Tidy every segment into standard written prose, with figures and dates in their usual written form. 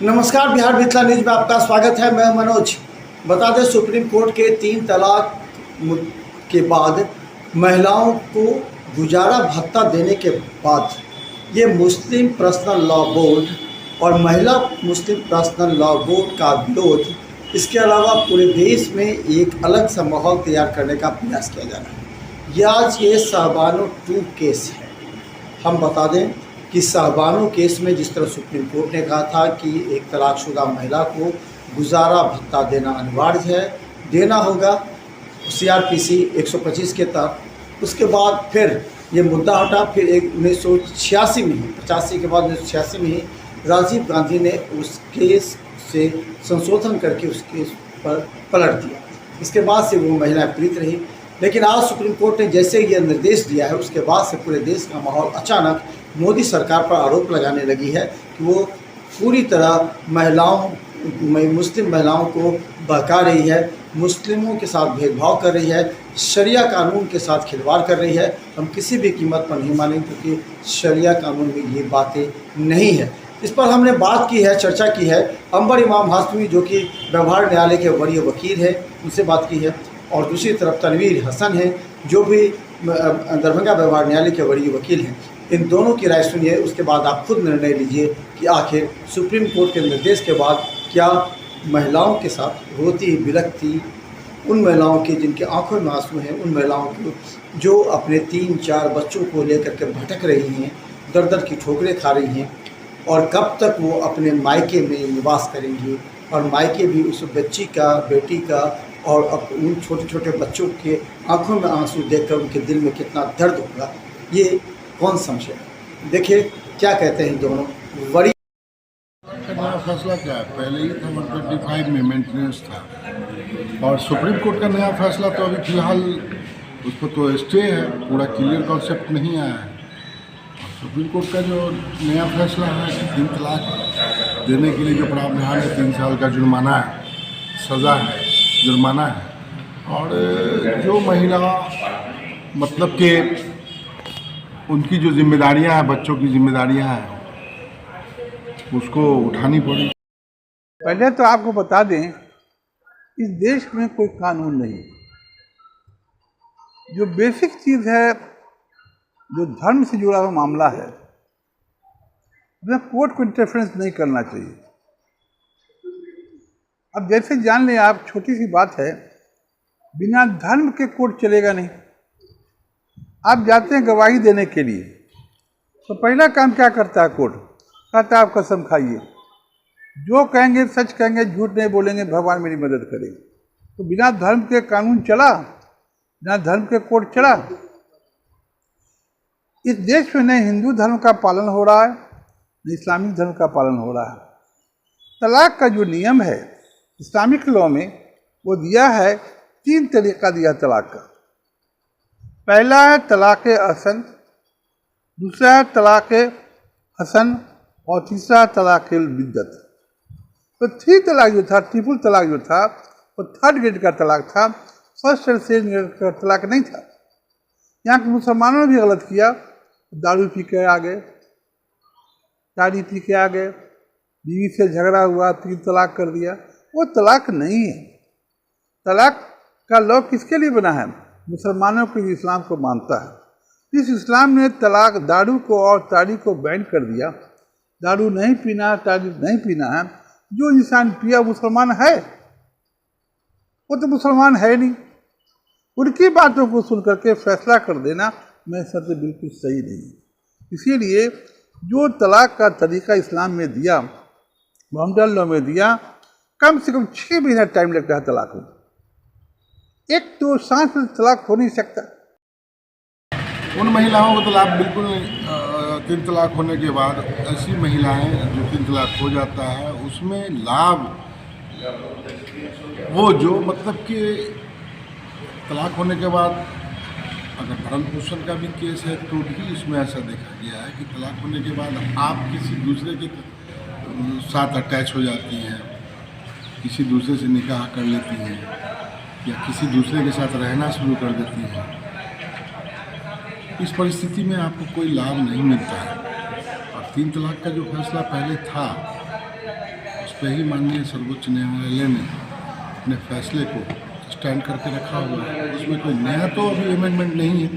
नमस्कार, बिहार मिथिला न्यूज में आपका स्वागत है। मैं मनोज। बता दें, सुप्रीम कोर्ट के 3 तलाक के बाद महिलाओं को गुजारा भत्ता देने के बाद ये मुस्लिम पर्सनल लॉ बोर्ड और महिला मुस्लिम पर्सनल लॉ बोर्ड का विरोध, इसके अलावा पूरे देश में एक अलग सा माहौल तैयार करने का प्रयास किया जा रहा है। आज ये शाहबानो 2 केस है। हम बता दें कि शाहबानो केस में जिस तरह सुप्रीम कोर्ट ने कहा था कि एक तलाकशुदा महिला को गुजारा भत्ता देना अनिवार्य है, देना होगा CRPC 125 के तहत। उसके बाद फिर ये मुद्दा हटा। फिर 1986 में ही, 85 के बाद 1986 में ही राजीव गांधी ने उस केस से संशोधन करके उस केस पर पलट दिया। इसके बाद से वो महिला पीड़ित रही। लेकिन आज सुप्रीम कोर्ट ने जैसे ये निर्देश दिया है, उसके बाद से पूरे देश का माहौल अचानक मोदी सरकार पर आरोप लगाने लगी है कि वो पूरी तरह मुस्लिम महिलाओं को बहका रही है, मुस्लिमों के साथ भेदभाव कर रही है, शरिया कानून के साथ खिलवाड़ कर रही है। हम किसी भी कीमत पर नहीं मानेंगे, क्योंकि शरिया कानून में ये बातें नहीं है। इस पर हमने बात की है, चर्चा की है। अंबर इमाम हाशमी, जो कि व्यवहार न्यायालय के वरीय वकील हैं, उनसे बात की है। और दूसरी तरफ तनवीर हसन हैं, जो भी दरभंगा व्यवहार न्यायालय के वरीय वकील हैं। इन दोनों की राय सुनिए, उसके बाद आप खुद निर्णय लीजिए कि आखिर सुप्रीम कोर्ट के निर्देश के बाद क्या महिलाओं के साथ रोती बिलखती उन महिलाओं की जिनकी आंखों में आंसू हैं, उन महिलाओं को जो अपने 3-4 बच्चों को लेकर के भटक रही हैं, दर दर की ठोकरें खा रही हैं, और कब तक वो अपने मायके में निवास करेंगी, और मायके भी उस बच्ची का, बेटी का, और उन छोटे छोटे बच्चों के आंखों में आंसू देखकर उनके दिल में कितना दर्द होगा, ये कौन समझे। देखिए क्या कहते हैं दोनों वरी। नया फैसला क्या है? पहले ही था 125 में मेंटेनेंस था, और सुप्रीम कोर्ट का नया फैसला तो अभी फिलहाल उस पर तो स्टे है, पूरा क्लियर कॉन्सेप्ट नहीं आया है। सुप्रीम कोर्ट का जो नया फैसला है कि 3 तलाक देने के लिए जो प्रावधान है, 3 साल का जुर्माना है, सज़ा है, जुर्माना है, और जो महिला मतलब कि उनकी जो जिम्मेदारियां हैं, बच्चों की जिम्मेदारियां हैं, उसको उठानी पड़ी। पहले तो आपको बता दें, इस देश में कोई कानून नहीं। जो बेसिक चीज़ है, जो धर्म से जुड़ा हुआ मामला है, उसमें कोर्ट को इंटरफेरेंस नहीं करना चाहिए। अब जैसे जान लें आप, छोटी सी बात है, बिना धर्म के कोर्ट चलेगा नहीं। आप जाते हैं गवाही देने के लिए, तो पहला काम क्या करता है कोर्ट? कहता है आप कसम खाइए, जो कहेंगे सच कहेंगे, झूठ नहीं बोलेंगे, भगवान मेरी मदद करेंगे। तो बिना धर्म के कानून चला? बिना धर्म के कोर्ट चला? इस देश में न हिंदू धर्म का पालन हो रहा है, न इस्लामिक धर्म का पालन हो रहा है। तलाक का जो नियम है इस्लामिक लॉ में, वो दिया है 3 तरीका दिया तलाक का। पहला है तलाक अहसन, दूसरा है तलाक हसन, और तीसरा तलाक बिद्दत। तो 3 तलाक जो था, ट्रिपल तलाक जो था, वो 3rd ग्रेड का तलाक था, 1st और 2nd ग्रेड का तलाक नहीं था। यहाँ के मुसलमानों ने भी गलत किया, दारू पी के आ गए, ताड़ी पी के आ गए, बीवी से झगड़ा हुआ, 3 तलाक कर दिया। वो तलाक नहीं है। तलाक का लॉ किसके लिए बना है? मुसलमानों के लिए, इस्लाम को मानता है। इस इस्लाम ने तलाक, दारू को और ताड़ी को बैन कर दिया। दारू नहीं पीना, ताड़ी नहीं पीना है। जो इंसान पिया मुसलमान है, वो तो मुसलमान है नहीं। उनकी बातों को सुन करके फैसला कर देना मेरे हिसाब से बिल्कुल सही नहीं है। इसीलिए जो तलाक का तरीका इस्लाम में दिया, मोहम्मद लॉ में दिया, कम से कम 6 महीना टाइम लगता है तलाक में। एक तो सांस में तलाक हो नहीं सकता। उन महिलाओं को तलाक बिल्कुल 3 तलाक होने के बाद, ऐसी महिलाएं जो 3 तलाक हो जाता है, उसमें लाभ वो जो मतलब कि तलाक होने के बाद अगर भरण पोषण का भी केस है, तो भी इसमें ऐसा देखा गया है कि तलाक होने के बाद आप किसी दूसरे के साथ अटैच हो जाती हैं, किसी दूसरे से निकाह कर लेती हैं, या किसी दूसरे के साथ रहना शुरू कर देती हैं। इस परिस्थिति में आपको कोई लाभ नहीं मिलता है। और 3 तलाक का जो फैसला पहले था, पे ही माननीय सर्वोच्च न्यायालय ने अपने फैसले को स्टैंड करके रखा हुआ है। उसमें कोई नया तो अभी अमेंडमेंट नहीं है।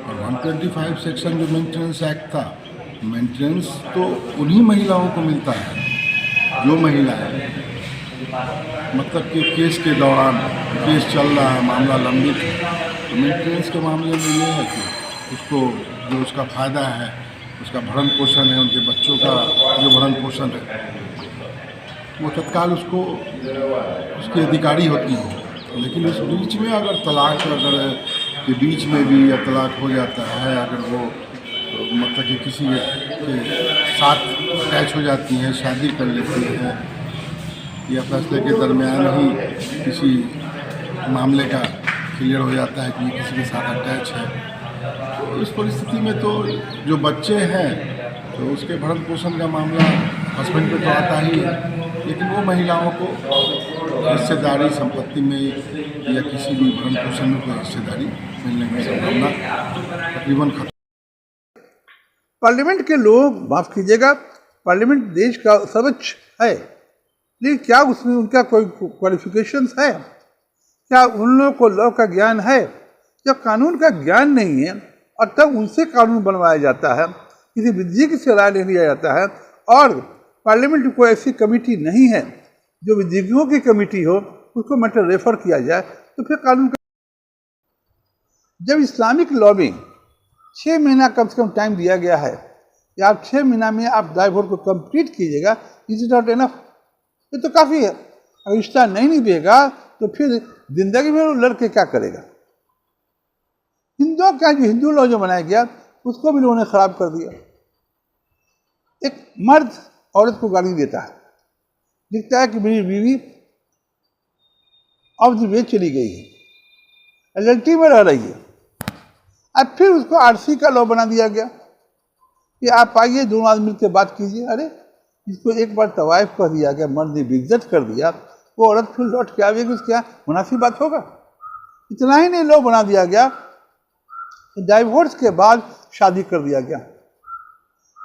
और 125 सेक्शन जो मेंटेनेंस एक्ट था, मेंटेनेंस तो उन्हीं महिलाओं को मिलता है जो महिलाएं मतलब कि केस के दौरान केस चल रहा है, मामला लंबित है, तो मेंटेनेंस के मामले में ये है कि उसको जो उसका फ़ायदा है, उसका भरण पोषण है, उनके बच्चों का जो भरण पोषण है, वो तत्काल उसको उसकी अधिकारी होती है। लेकिन इस बीच में अगर तलाक अगर के बीच में भी या तलाक हो जाता है, अगर वो मतलब कि किसी के साथ अटैच हो जाती हैं, शादी कर लेती हैं, या फैसले के दरमियान ही किसी मामले का क्लियर हो जाता है कि किसी के साथ अटैच है, तो इस परिस्थिति में तो जो बच्चे हैं तो उसके भरण पोषण का मामला हस्बैंड पे तो आता ही है, लेकिन वो महिलाओं को हिस्सेदारी संपत्ति में या किसी भी भरण पोषण में कोई हिस्सेदारी मिलने की संभावना तकरीबन खत्म। पार्लियामेंट के लोग, माफ कीजिएगा, पार्लियामेंट देश का सर्वोच्च है, लेकिन क्या उसमें उनका कोई क्वालिफिकेशंस है? क्या उन लोगों को लॉ का ज्ञान है? जब कानून का ज्ञान नहीं है और तब उनसे कानून बनवाया जाता है, किसी विधिज्ञ से राय ले लिया जाता है, और पार्लियामेंट में कोई ऐसी कमेटी नहीं है जो विधिज्ञों की कमेटी हो, उसको मैटर रेफर किया जाए, तो फिर कानून का जब इस्लामिक लॉ में 6 महीना कम से कम टाइम दिया गया है कि आप 6 महीना में आप डाइवोर्स को कंप्लीट कीजिएगा, इज नॉट एनफ, ये तो काफ़ी है। अगर रिश्ता नहीं निभेगा तो फिर जिंदगी में वो लड़के क्या करेगा? हिंदुओं का जो हिंदू लॉ जो बनाया गया उसको भी लोगों ने खराब कर दिया। एक मर्द औरत को गाली देता है, लिखता है कि मेरी बीवी ऑफ द वे चली गई है, एलएलटी में रह रही है। अब फिर उसको आरसी का लॉ बना दिया गया कि आप आइए, दोनों आदमी मिलकर बात कीजिए। अरे इसको एक बार तवाइफ कर दिया गया, मर्द ने बेइज्जत कर दिया, वो औरत फिर लौट के आवेगी, उसकी क्या मुनासिब बात होगा? इतना ही नहीं, लॉ बना दिया गया, डाइवोर्स के बाद शादी कर दिया गया।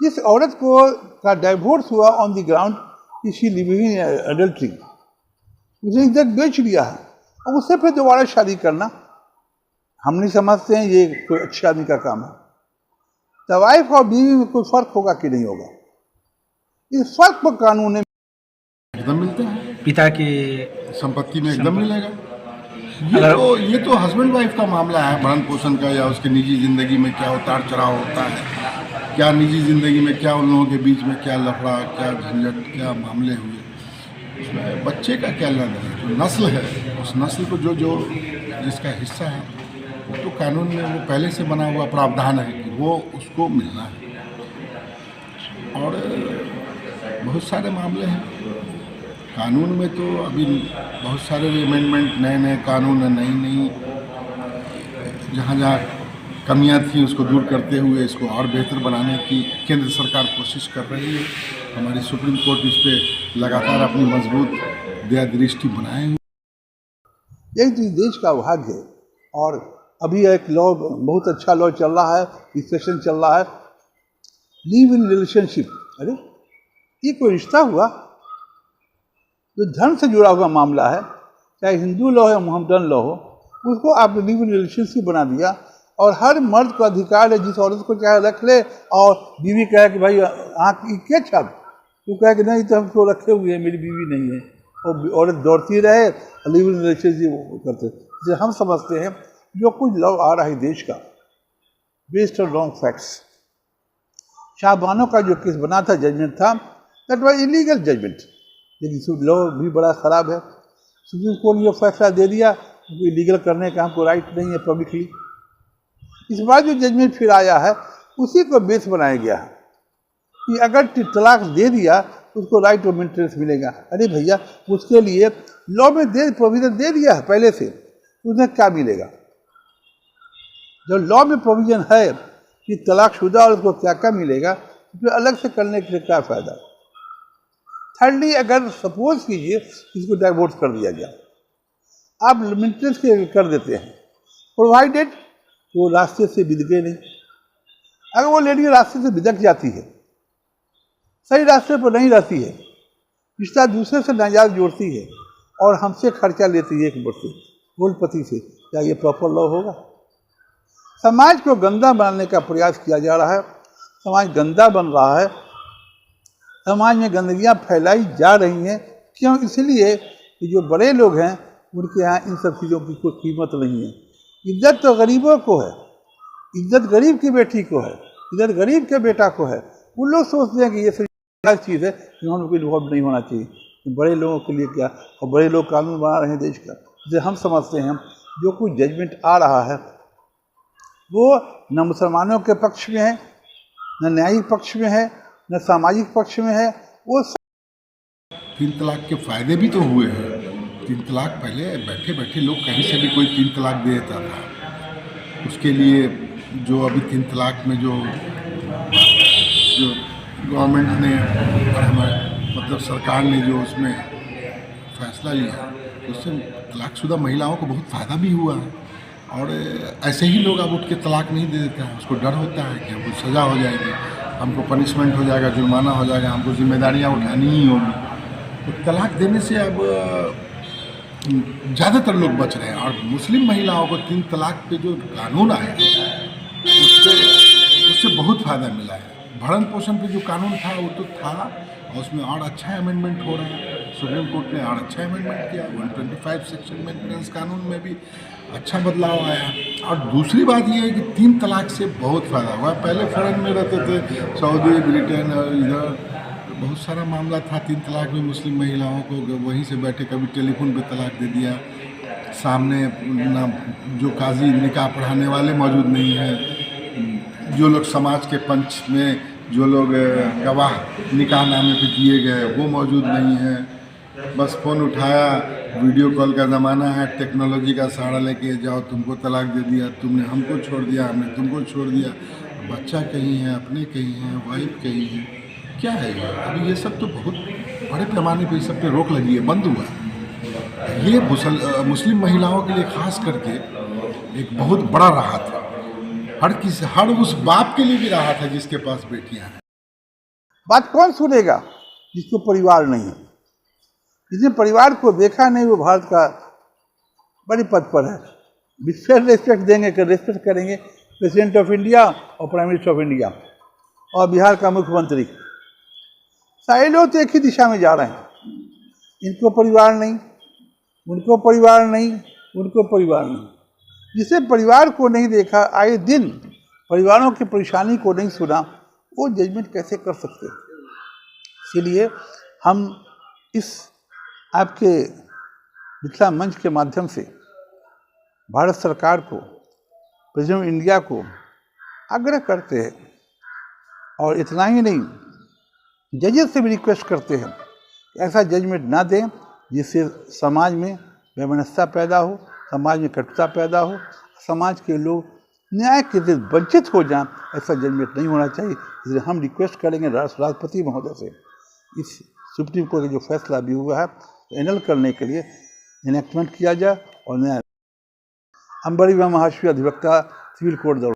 जिस औरत को का डाइवोर्स हुआ ऑन द ग्राउंड कि शी लिविंग इन एडल्ट्री, उसने इज्जत बेच लिया है, और उससे फिर दोबारा शादी करना हम नहीं समझते हैं ये कोई अच्छे आदमी का काम है। तवाइफ और बीवी में कोई फर्क होगा कि नहीं होगा? इस फर्क पर कानून ने एकदम मिलता है, पिता की संपत्ति में एकदम मिलेगा। ये तो हस्बैंड वाइफ का मामला है, भरण पोषण का, या उसके निजी ज़िंदगी में क्या उतार चढ़ाव होता है, क्या निजी ज़िंदगी में क्या उन लोगों के बीच में क्या लफड़ा, क्या झंझट, क्या मामले हुए, उसमें बच्चे का क्या लेना है। जो नस्ल है, उस नस्ल को जो जो जिसका हिस्सा है, वो तो कानून में वो पहले से बना हुआ प्रावधान है कि वो उसको मिलना है। और बहुत सारे मामले हैं कानून में, तो अभी बहुत सारे अमेंडमेंट, नए नए कानून, नई जहाँ जहाँ कमियां थी उसको दूर करते हुए इसको और बेहतर बनाने की केंद्र सरकार कोशिश कर रही है। हमारी सुप्रीम कोर्ट इस पर लगातार अपनी मजबूत दया दृष्टि बनाए हुए। यही तो देश का भाग्य है। और अभी एक लॉ, बहुत अच्छा लॉ चल रहा है, डिस्कशन चल रहा है, लिव इन रिलेशनशिप। अरे ये कोई रिश्ता हुआ? जो धर्म से जुड़ा हुआ मामला है, चाहे हिंदू लॉ है, मोहम्मदन लॉ हो, उसको आपने लिव इन रिलेशनशिप बना दिया, और हर मर्द को अधिकार है जिस औरत को चाहे रख ले, और बीवी कहे कि भाई आँख क्या छाप, तो कहे कि नहीं तो हम तो रखे हुए हैं, मेरी बीवी नहीं है, और औरत दौड़ती रहे, लिव इन रिलेशनशिप करते। जैसे हम समझते हैं जो कुछ लॉ आ रहा है देश का, based on wrong facts. Shah Bano का जो केस बना था, जजमेंट था, दैट वाज इलीगल जजमेंट, लेकिन लॉ भी बड़ा ख़राब है। सुप्रीम कोर्ट ने जो फैसला दे दिया, इलीगल करने का हमको राइट नहीं है पब्लिकली। इस बार जो जजमेंट फिर आया है, उसी को बेस बनाया गया है कि अगर तलाक दे दिया उसको राइट ऑफ मेंटेनेंस मिलेगा। अरे भैया, उसके लिए लॉ में प्रोविजन दे दिया है पहले से, उन्हें क्या मिलेगा? जब लॉ में प्रोविजन है कि तलाकशुदा और उसको क्या क्या मिलेगा, तो फिर अलग से करने के लिए क्या फ़ायदा? थर्डली, अगर सपोज कीजिए इसको डाइवोर्स कर दिया गया, आप मेंटेनेंस के कर देते हैं, प्रोवाइडेड वो रास्ते से बिदके नहीं। अगर वो लेडी रास्ते से बिदक जाती है, सही रास्ते पर नहीं रहती है, रिश्ता दूसरे से नाजायज जोड़ती है और हमसे खर्चा लेती है एक मुश्त गोलपति से, क्या ये प्रॉपर लॉ होगा? समाज को गंदा बनाने का प्रयास किया जा रहा है, समाज गंदा बन रहा है, समाज में गंदगियाँ फैलाई जा रही हैं। क्यों? इसलिए कि जो बड़े लोग हैं उनके यहाँ इन सब चीज़ों की कोई कीमत नहीं है। इज्जत तो गरीबों को है, इज्जत गरीब की बेटी को है, इज्जत गरीब के बेटा को है। वो लोग सोचते हैं कि ये सिर्फ अलग चीज़ है, इन्होंने कोई इन्वॉल्व नहीं होना चाहिए। बड़े लोगों के लिए क्या, और बड़े लोग कानून बना रहे हैं देश का। जैसे हम समझते हैं जो कुछ जजमेंट आ रहा है वो न मुसलमानों के पक्ष में है, न न्यायिक पक्ष में है, न सामाजिक पक्ष में है। वो 3 तलाक के फ़ायदे भी तो हुए हैं। 3 तलाक पहले बैठे बैठे लोग कहीं से भी कोई 3 तलाक दे देता था। उसके लिए जो अभी 3 तलाक में जो गवर्नमेंट ने और हमारे मतलब सरकार ने जो उसमें फैसला लिया, उससे तलाकशुदा महिलाओं को बहुत फ़ायदा भी हुआ है। और ऐसे ही लोग अब उठ के तलाक नहीं दे देते हैं, उसको डर होता है कि हमको सज़ा हो जाएगी, हमको पनिशमेंट हो जाएगा, जुर्माना हो जाएगा, हमको जिम्मेदारियाँ उठानी ही होगी। तो तलाक देने से अब ज़्यादातर लोग बच रहे हैं। और मुस्लिम महिलाओं को 3 तलाक पे जो कानून आया उससे बहुत फ़ायदा मिला है। भरण पोषण पे जो कानून था वो तो था, और उसमें और अच्छा अमेंडमेंट हो रहा है। सुप्रीम कोर्ट ने और अच्छा अमेंडमेंट किया। 125 सेक्शन मेंटेनेंस कानून में भी अच्छा बदलाव आया। और दूसरी बात ये है कि 3 तलाक से बहुत फ़ायदा हुआ। पहले फॉरेन में रहते थे, सऊदी, ब्रिटेन और इधर बहुत सारा मामला था 3 तलाक में। मुस्लिम महिलाओं को वहीं से बैठे कभी टेलीफोन पे तलाक दे दिया, सामने ना जो काजी निकाह पढ़ाने वाले मौजूद नहीं हैं, जो लोग समाज के पंच में जो लोग गवाह निकाह नामे पे दिए गए वो मौजूद नहीं हैं। बस फ़ोन उठाया, वीडियो कॉल का ज़माना है, टेक्नोलॉजी का सहारा लेके जाओ, तुमको तलाक दे दिया, तुमने हमको छोड़ दिया, हमने तुमको छोड़ दिया, बच्चा कहीं है, अपने कहीं है, वाइफ कहीं है, क्या है ये? अभी ये सब तो बहुत बड़े पैमाने पे सब पे रोक लगी है, बंद हुआ है। ये मुस्लिम महिलाओं के लिए खास करके एक बहुत बड़ा राहत है। हर उस बाप के लिए भी राहत है जिसके पास बेटियां हैं। बात कौन सुनेगा जिसको परिवार नहीं है? जिसने परिवार को देखा नहीं वो भारत का बड़ी पद पर है। विशेष रिस्पेक्ट देंगे, रिस्पेक्ट करेंगे प्रेसिडेंट ऑफ इंडिया और प्राइम मिनिस्टर ऑफ इंडिया और बिहार का मुख्यमंत्री। सारे लोग तो एक ही दिशा में जा रहे हैं। इनको परिवार नहीं, उनको परिवार नहीं, उनको परिवार नहीं। जिसे परिवार को नहीं देखा, आए दिन परिवारों की परेशानी को नहीं सुना, वो जजमेंट कैसे कर सकते? इसलिए हम इस आपके मिथिला मंच के माध्यम से भारत सरकार को, प्रेसिडेंट ऑफ इंडिया को आग्रह करते हैं, और इतना ही नहीं, जजेस से भी रिक्वेस्ट करते हैं कि ऐसा जजमेंट ना दें जिससे समाज में वैमनस्यता पैदा हो, समाज में कटुता पैदा हो, समाज के लोग न्याय के लिए वंचित हो जाएं। ऐसा जजमेंट नहीं होना चाहिए। इसलिए हम रिक्वेस्ट करेंगे राष्ट्रपति महोदय से इस सुप्रीम कोर्ट का जो फैसला भी हुआ है एनल करने के लिए इनेक्टमेंट किया जाए और न्याय। हम बड़ी महाराष्ट्रीय अधिवक्ता सिविल कोर्ट दौड़